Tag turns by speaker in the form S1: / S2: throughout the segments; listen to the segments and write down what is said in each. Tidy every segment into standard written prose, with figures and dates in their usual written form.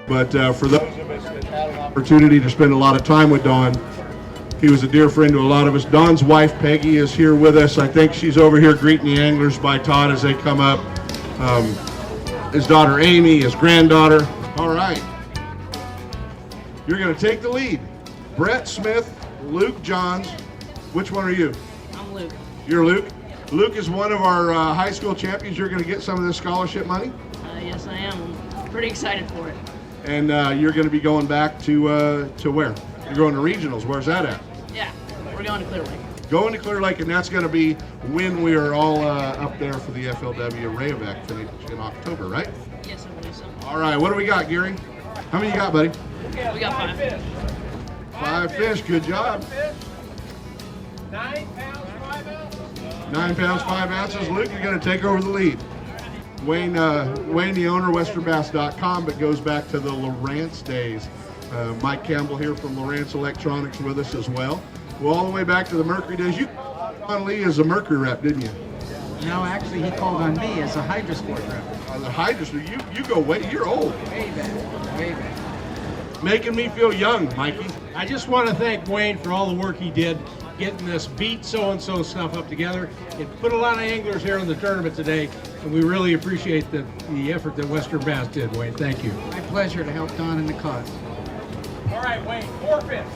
S1: But for those of us that had an opportunity to spend a lot of time with Don, he was a dear friend to a lot of us. Don's wife, Peggy, is here with us. I think she's over here greeting the anglers by Todd as they come up. His daughter, Amy, his granddaughter. All right. You're going to take the lead. Brett Smith, Luke Johns. Which one are you?
S2: I'm Luke.
S1: You're Luke? Luke is one of our high school champions. You're going to get some of this scholarship money?
S2: Yes, I am. I'm pretty excited for it.
S1: And you're going to be going back to where? You're going to regionals. Where's that at?
S2: Yeah, we're going to Clear Lake.
S1: Going to Clear Lake, and that's going to be when we are all up there for the FLW Rayovac finish in October, right?
S2: Yes, I believe so.
S1: All right, what do we got, Gary? How many you got, buddy?
S2: We got 5 fish.
S1: 5 fish, good job.
S3: 9 pounds, 5 ounces.
S1: 9 pounds, 5 ounces. Luke, you're going to take over the lead. Wayne, the owner, westernbass.com, but goes back to the Lawrence days. Mike Campbell here from Lawrence Electronics with us as well. Well, all the way back to the Mercury days. You called on Lee as a Mercury rep, didn't you?
S4: No, actually, he called on me as a Hydrosport rep.
S1: The Hydrosport, you go way, you're old.
S4: Way back, way back.
S1: Making me feel young, Mikey.
S3: I just want to thank Wayne for all the work he did getting this beat so-and-so stuff up together. It put a lot of anglers here in the tournament today, and we really appreciate the effort that Western Bass did, Wayne. Thank you.
S4: My pleasure to help Don in the cause.
S3: All right, Wayne, 4 fish.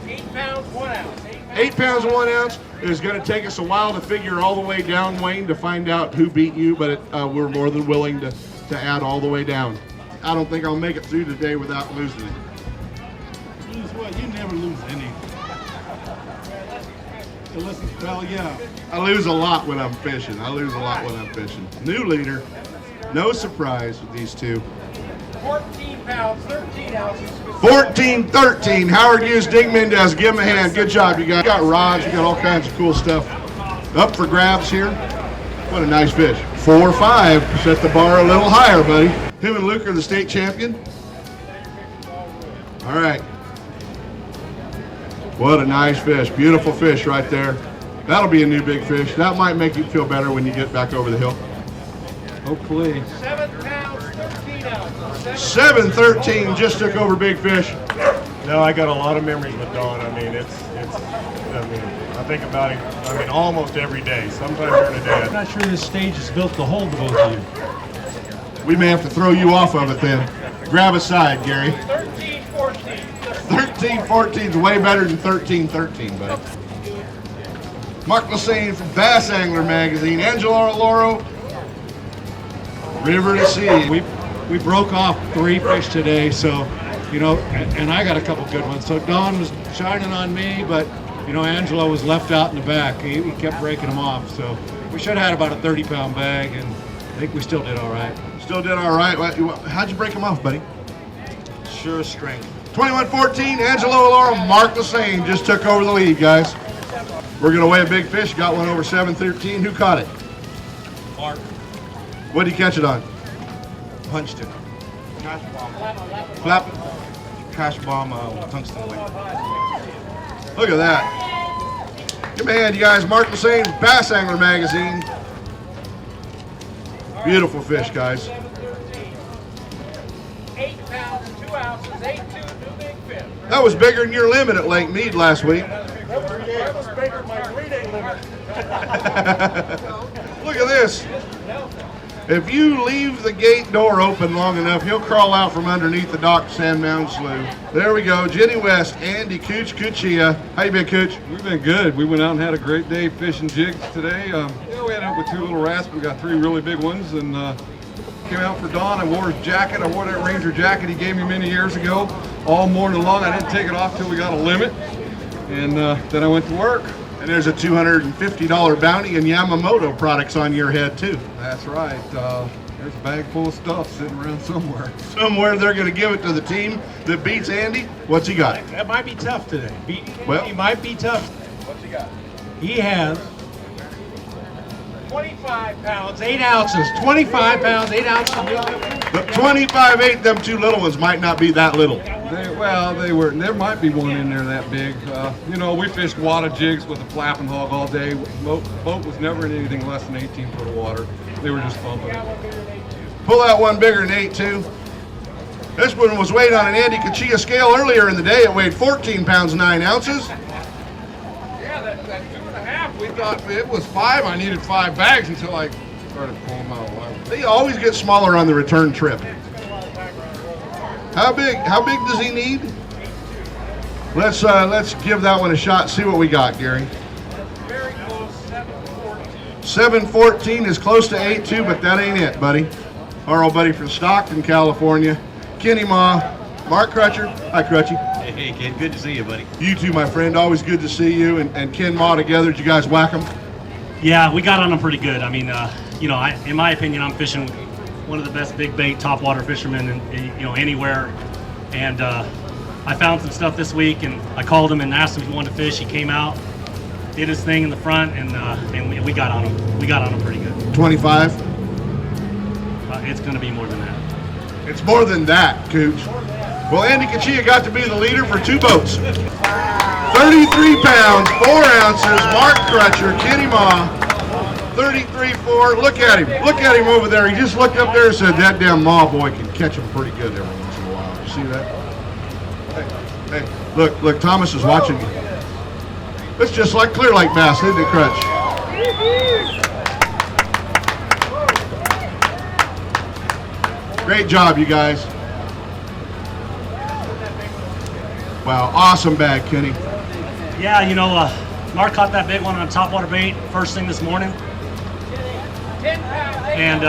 S3: 8 pounds, 1 ounce.
S1: 8 pounds and 1 ounce. It is going to take us a while to figure all the way down, Wayne, to find out who beat you, but we're more than willing to add all the way down. I don't think I'll make it through today without losing it.
S5: Lose what? You never lose any. So listen, well, yeah.
S1: I lose a lot when I'm fishing. New leader. No surprise with these two.
S3: 14 pounds, 13 ounces.
S1: 14-13. Howard Hughes, Dick Mendez. Give him a hand. Good job, you guys. You got rods. You got all kinds of cool stuff up for grabs here. What a nice fish. 4-5. Set the bar a little higher, buddy. Him and Luke are the state champion. All right. What a nice fish. Beautiful fish right there. That'll be a new big fish. That might make you feel better when you get back over the hill.
S5: Hopefully.
S3: 7 pounds, 13 ounces.
S1: 7-13 just took over big fish.
S6: No, I got a lot of memories with Don. I mean, I think about him, almost every day, sometime during the day.
S5: I'm not sure this stage is built to hold both of you.
S1: We may have to throw you off of it then. Grab a side, Gary.
S3: 13-14.
S1: 13-14 is way better than 13-13, buddy. Mark Lassane from Bass Angler Magazine. Angelo Loro, River to Sea.
S5: We broke off 3 fish today, so, you know, and I got a couple good ones. So Don was shining on me, but, you know, Angelo was left out in the back. He kept breaking them off, so we should have had about a 30-pound bag, and I think we still did all right.
S1: Still did all right. How'd you break them off, buddy?
S5: Sure strength.
S1: 21-14, Angelo Loro, Mark Lassane just took over the lead, guys. We're going to weigh a big fish. Got one over 7-13. Who caught it?
S5: Mark.
S1: What did you catch it on?
S5: Punched it.
S1: Flap.
S5: Crash bomb tungsten weight.
S1: Look at that. Give me a hand, you guys. Mark Lassane, Bass Angler Magazine. Beautiful fish, guys.
S3: 8 pounds, 2 ounces, 8-2, new big fish.
S1: That was bigger than your limit at Lake Mead last week.
S3: That was bigger than my 3-day limit.
S1: Look at this. If you leave the gate door open long enough, he'll crawl out from underneath the dock to Sand Mountain Slough. There we go. Jenny West, Andy Cooch Cuccia. How you been, Cooch?
S7: We've been good. We went out and had a great day fishing jigs today. We ended up with 2 little wrasse. We got 3 really big ones, and came out for Don. I wore his jacket. I wore that Ranger jacket he gave me many years ago. All morning long. I didn't take it off till we got a limit, and then I went to work.
S1: And there's a $250 bounty and Yamamoto products on your head, too.
S7: That's right. There's a bag full of stuff sitting around somewhere.
S1: Somewhere they're going to give it to the team that beats Andy. What's he got?
S3: That might be tough today.
S1: Well-
S3: He might be tough.
S6: What's he got?
S3: He has 25 pounds, 8 ounces. 25 pounds, 8 ounces.
S1: The 25-8, them 2 little ones might not be that little.
S7: They were. There might be one in there that big. You know, we fished wada jigs with a flapping hog all day. Boat was never in anything less than 18 foot of water. They were just bumping it.
S1: Pull that one bigger than 8.2. This one was weighed on an Andy Cachia scale earlier in the day. It weighed 14 pounds 9 ounces.
S7: Yeah, that 2.5, we thought it was 5. I needed 5 bags until I started pulling them out.
S1: They always get smaller on the return trip. How big does he need? Let's give that one a shot. See what we got, Gary.
S6: Very close, 7:14.
S1: 7.14 is close to 8.2, but that ain't it, buddy. Our old buddy from Stockton, California. Kenny Ma, Mark Crutcher. Hi, Crutchy.
S8: Hey, kid, good to see you, buddy.
S1: You too, my friend. Always good to see you and Ken Ma together. Did you guys whack them?
S8: Yeah, we got on them pretty good. I mean, in my opinion, I'm fishing one of the best big bait topwater fishermen, anywhere. And I found some stuff this week, and I called him and asked him if he wanted to fish. He came out, did his thing in the front, and we got on him. We got on him pretty good.
S1: 25.
S8: It's going to be more than that.
S1: It's more than that, Cooch. Well, Andy Cachia got to be the leader for 2 boats. 33 pounds, 4 ounces, Mark Crutcher, Kenny Ma, 33.4. Look at him. Look at him over there. He just looked up there and said, that damn Ma boy can catch him pretty good every once in a while. You see that? Hey, look, Thomas is watching you. It's just like Clear Lake bass, isn't it, Crutch? Great job, you guys. Wow, awesome bag, Kenny.
S8: Yeah, Mark caught that big one on topwater bait first thing this morning. And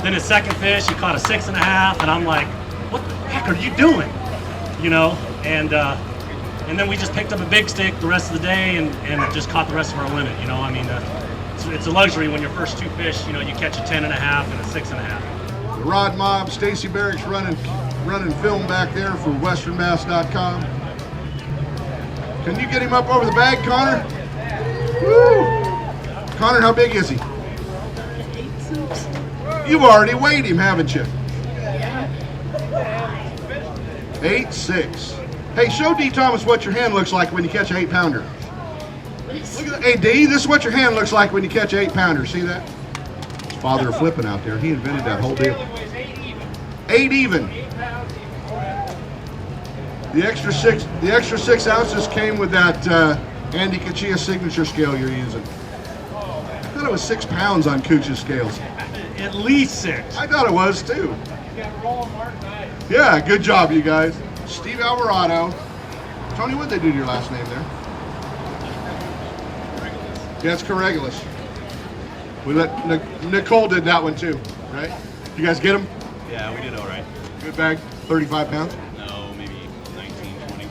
S8: then his second fish, he caught a 6.5, and I'm like, what the heck are you doing? And then we just picked up a big stick the rest of the day and just caught the rest of our limit. It's a luxury when your first 2 fish, you catch a 10.5 and a 6.5.
S1: The Rod Mob, Stacy Barrack's running film back there for westernbass.com. Can you get him up over the bag, Connor? Woo! Connor, how big is he?
S2: 8.6.
S1: You've already weighed him, haven't you? 8.6. Hey, show D. Thomas what your hand looks like when you catch an 8-pounder. Look at that. Hey, D, this is what your hand looks like when you catch an 8-pounder. See that? His father of flipping out there. He invented that whole deal. 8 even. The extra 6 ounces came with that Andy Cachia signature scale you're using. I thought it was 6 pounds on Cooch's scales.
S8: At least 6.
S1: I thought it was too. Yeah, good job, you guys. Steve Alvarado. Tony, what'd they do to your last name there? Yeah, it's Corregulus. We let Nicole did that one too, right? You guys get them?
S8: Yeah, we did all right.
S1: Good bag, 35 pounds.
S8: No, maybe 19, 20.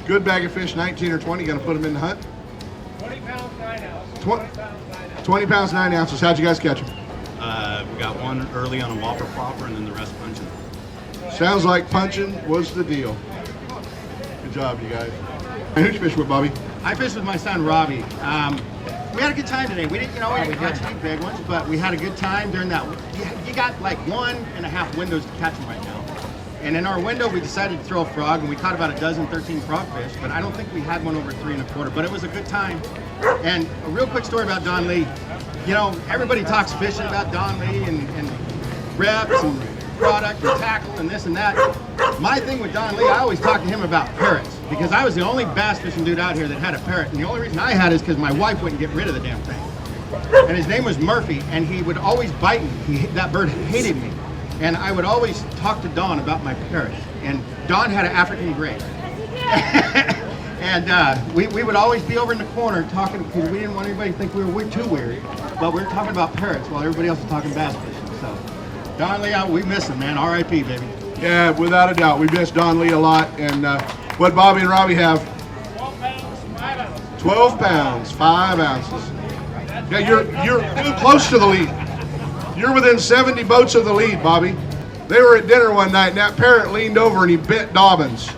S1: Good bag of fish, 19 or 20. Gonna put them in the hut.
S6: 20 pounds, 9 ounces.
S1: 20 pounds, 9 ounces. How'd you guys catch them?
S8: We got one early on a whopper flopper and then the rest punching.
S1: Sounds like punching was the deal. Good job, you guys. And who'd you fish with, Bobby?
S4: I fished with my son Robbie. We had a good time today. We didn't catch any big ones, but we had a good time during that. You got like 1.5 windows to catch them right now. And in our window, we decided to throw a frog, and we caught about 13 frogfish, but I don't think we had one over 3.25, but it was a good time. And a real quick story about Don Lee. Everybody talks fishing about Don Lee and reps and product and tackle and this and that. My thing with Don Lee, I always talk to him about parrots, because I was the only bass fishing dude out here that had a parrot, and the only reason I had it is because my wife wouldn't get rid of the damn thing. And his name was Murphy, and he would always bite me. That bird hated me. And I would always talk to Don about my parrot. And Don had an African gray. And we would always be over in the corner talking, because we didn't want anybody to think we were too weird. But we were talking about parrots while everybody else was talking bass fishing. So, Don Lee, we miss him, man. R.I.P., baby.
S1: Yeah, without a doubt. We miss Don Lee a lot. And what Bobby and Robbie have?
S6: 12 pounds, 5 ounces.
S1: 12 pounds, 5 ounces. Yeah, you're too close to the lead. You're within 70 boats of the lead, Bobby. They were at dinner one night, and that parrot leaned over and he bit Dobbins.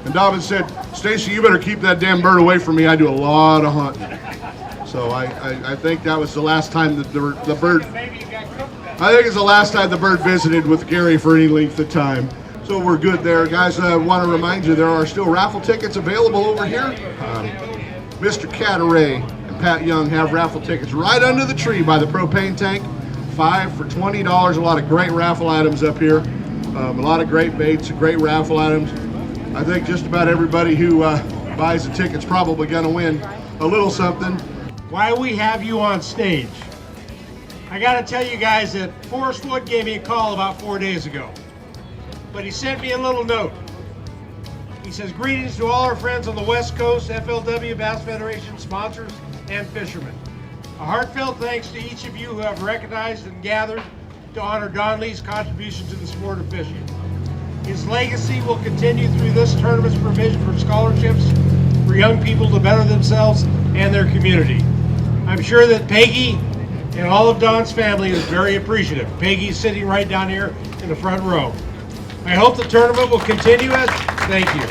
S1: And Dobbins said, "Stacy, you better keep that damn bird away from me. I do a lot of hunting." So I think that was the last time that the bird. I think it's the last time the bird visited with Gary for any length of time. So we're good there, guys. I want to remind you there are still raffle tickets available over here. Mr. Cataray and Pat Young have raffle tickets right under the tree by the propane tank. 5 for $20. A lot of great raffle items up here. A lot of great baits, great raffle items. I think just about everybody who buys a ticket's probably going to win a little something.
S3: Why we have you on stage. I got to tell you guys that Forrest Wood gave me a call about 4 days ago. But he sent me a little note. He says, greetings to all our friends on the West Coast, FLW, Bass Federation, sponsors, and fishermen. A heartfelt thanks to each of you who have recognized and gathered to honor Don Lee's contribution to the sport of fishing. His legacy will continue through this tournament's provision for scholarships for young people to better themselves and their community. I'm sure that Peggy and all of Don's family is very appreciative. Peggy's sitting right down here in the front row. I hope the tournament will continue as, thank you.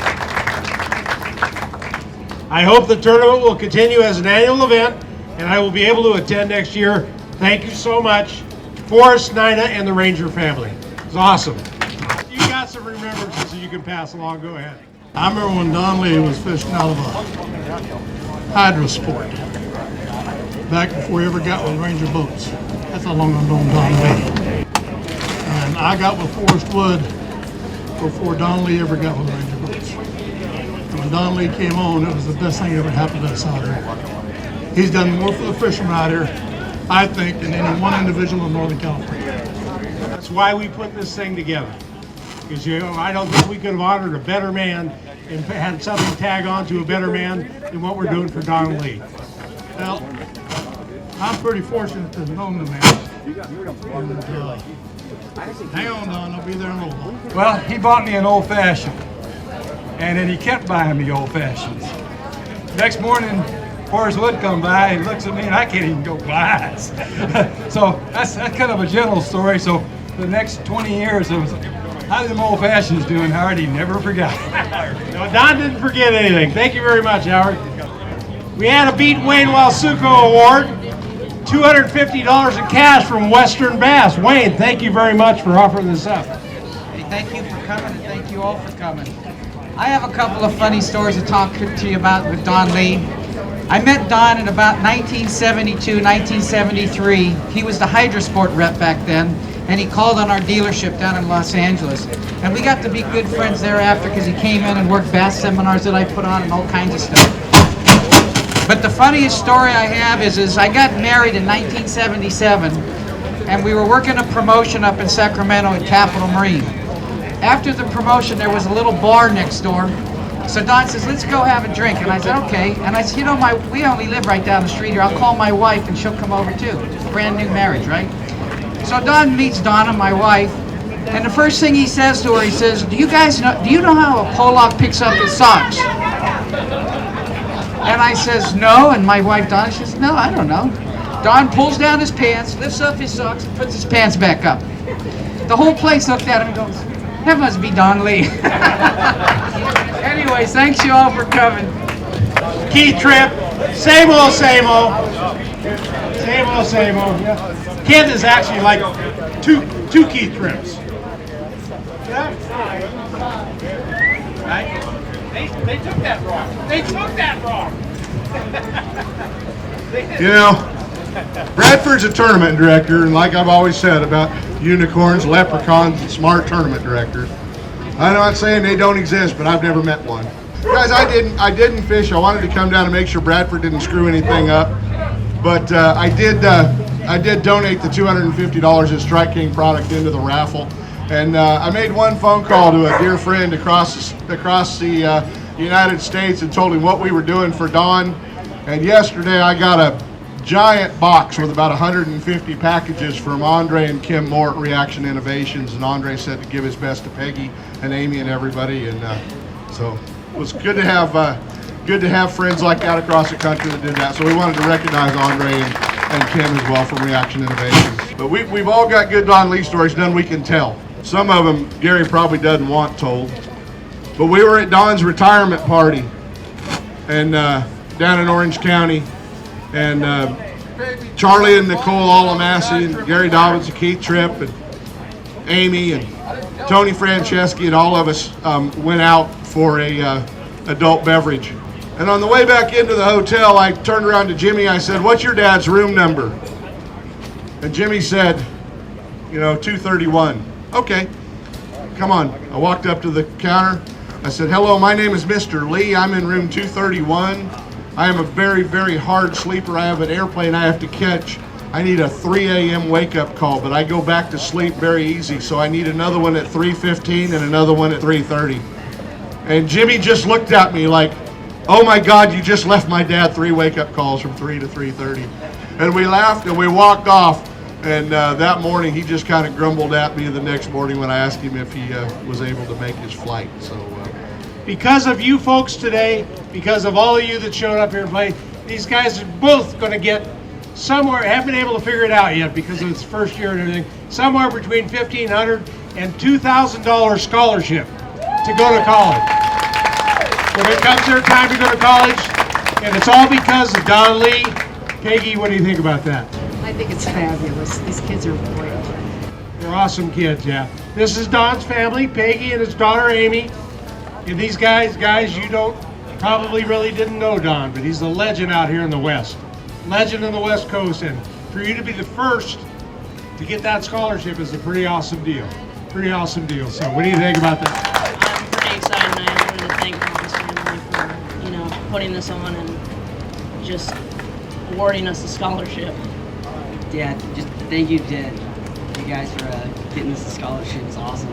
S3: I hope the tournament will continue as an annual event and I will be able to attend next year. Thank you so much, Forrest, Nina, and the Ranger family. It's awesome. You got some remembrances that you can pass along, go ahead.
S9: I remember when Don Lee was fishing out of a hydro sport, back before he ever got with Ranger boats. That's how long I've known Don Lee. And I got with Forrest Wood before Don Lee ever got with Ranger boats. And when Don Lee came on, it was the best thing that ever happened to us out here. He's done more for the fishermen out here, I think, than any one individual in Northern California.
S3: That's why we put this thing together. Because I don't think we could have honored a better man and had something tag on to a better man than what we're doing for Don Lee.
S9: Well, I'm pretty fortunate to have known the man. And, hang on, Don, I'll be there in a little while.
S10: Well, he bought me an old-fashioned, and then he kept buying me old-fashions. Next morning, Forrest Wood come by and looks at me, and I can't even go buy it. So that's kind of a general story. So the next 20 years, it was, how them old-fashions doing, Howard? He never forgot.
S3: No, Don didn't forget anything. Thank you very much, Howard. We had a Beat Wayne Walsuko Award, $250 in cash from Western Bass. Wayne, thank you very much for offering this up.
S11: Hey, thank you for coming, and thank you all for coming. I have a couple of funny stories to talk to you about with Don Lee. I met Don in about 1972, 1973. He was the Hydrosport rep back then, and he called on our dealership down in Los Angeles. And we got to be good friends thereafter because he came in and worked bass seminars that I put on and all kinds of stuff. But the funniest story I have is I got married in 1977, and we were working a promotion up in Sacramento at Capital Marine. After the promotion, there was a little bar next door. So Don says, let's go have a drink. And I said, okay. And I said, you know, we only live right down the street here. I'll call my wife and she'll come over too. Brand new marriage, right? So Don meets Donna, my wife. And the first thing he says to her, he says, do you know how a Pollock picks up his socks? And I says, no. And my wife, Donna, says, no, I don't know. Don pulls down his pants, lifts up his socks, and puts his pants back up. The whole place looked at him and goes, that must be Don Lee. Anyways, thanks you all for coming.
S3: Keith Tripp, same old, same old. Same old, same old. Yeah. Kid is actually like two Keith Tripps. Yeah. Right? They took that wrong. They took that wrong.
S1: You know, Bradford's a tournament director, and like I've always said about unicorns, leprechauns, and smart tournament directors, I'm not saying they don't exist, but I've never met one. Guys, I didn't fish. I wanted to come down and make sure Bradford didn't screw anything up, but I did donate the $250 of Strike King product into the raffle, and I made one phone call to a dear friend across the United States and told him what we were doing for Don. And yesterday I got a giant box with about 150 packages from Andre and Kim Moore at Reaction Innovations, and Andre said to give his best to Peggy and Amy and everybody, and so it was good to have friends like that across the country that did that. So we wanted to recognize Andre and Kim as well from Reaction Innovations. But we've all got good Don Lee stories, none we can tell. Some of them Gary probably doesn't want told. But we were at Don's retirement party, and down in Orange County, and Charlie and Nicole Alamassi and Gary Dobbins and Keith Tripp and Amy and Tony Franceschi and all of us went out for a adult beverage. And on the way back into the hotel, I turned around to Jimmy. I said, "What's your dad's room number?" And Jimmy said, You know, 231. Okay, come on. I walked up to the counter. I said, hello, my name is Mr. Lee. I'm in room 231. I am a very, very hard sleeper. I have an airplane I have to catch. I need a 3 a.m. wake-up call, but I go back to sleep very easy, so I need another one at 3:15 and another one at 3:30. And Jimmy just looked at me like, oh my God, you just left my dad 3 wake-up calls from 3 to 3:30. And we laughed and we walked off. And that morning, he just kind of grumbled at me the next morning when I asked him if he was able to make his flight. So,
S3: Because of you folks today, because of all of you that showed up here and played, these guys are both going to get somewhere, haven't been able to figure it out yet because of its first year and everything, somewhere between $1,500 and $2,000 scholarship to go to college. When it comes their time to go to college, and it's all because of Don Lee. Peggy, what do you think about that?
S2: I think it's fabulous. These kids are great.
S3: They're awesome kids, yeah. This is Don's family, Peggy and his daughter Amy. And these guys, you don't probably really didn't know Don, but he's a legend out here in the West. Legend in the West Coast, and for you to be the first to get that scholarship is a pretty awesome deal. Pretty awesome deal. So what do you think about that?
S12: I'm pretty excited, and I wanted to thank Don's family for, putting this on and just awarding us the scholarship.
S13: Yeah, just thank you to you guys for getting this scholarship. It's awesome.